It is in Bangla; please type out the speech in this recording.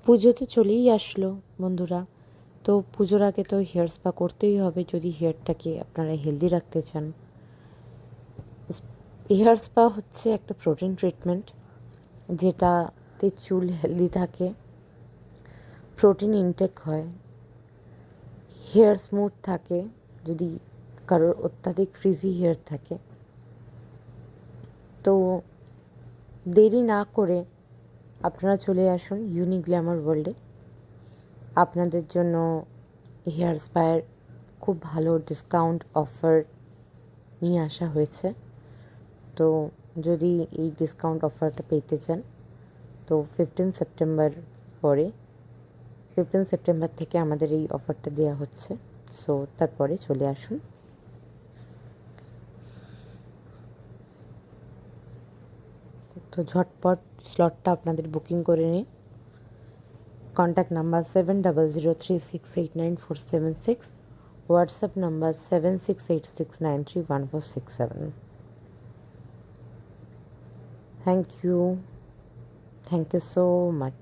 পুজো তো চলেই আসলো বন্ধুরা। তো পুজোর আগে তো হেয়ার স্পা করতেই হবে যদি হেয়ারটাকে আপনারা হেলদি রাখতে চান। হেয়ার স্পা হচ্ছে একটা প্রোটিন ট্রিটমেন্ট, যেটাতে চুল হেলদি থাকে, প্রোটিন ইনটেক হয়, হেয়ার স্মুথ থাকে যদি কারোর অত্যাধিক ফ্রিজি হেয়ার থাকে। তো দেরি না করে আপনারা চলে আসুন ইউনিক গ্ল্যামার ওয়ার্ল্ডে। আপনাদের জন্য হেয়ার স্পায়ের খুব ভালো ডিসকাউন্ট অফার নিয়ে আসা হয়েছে। তো যদি এই ডিসকাউন্ট অফারটা পেতে চান তো 15 সেপ্টেম্বর থেকে আমাদের এই অফারটা দেওয়া হচ্ছে। সো তারপরে চলে আসুন। তো ঝটপট স্লটটা আপনাদের বুকিং করে নিন। Contact number 7003689476, WhatsApp number 7686931467। Thank you so much.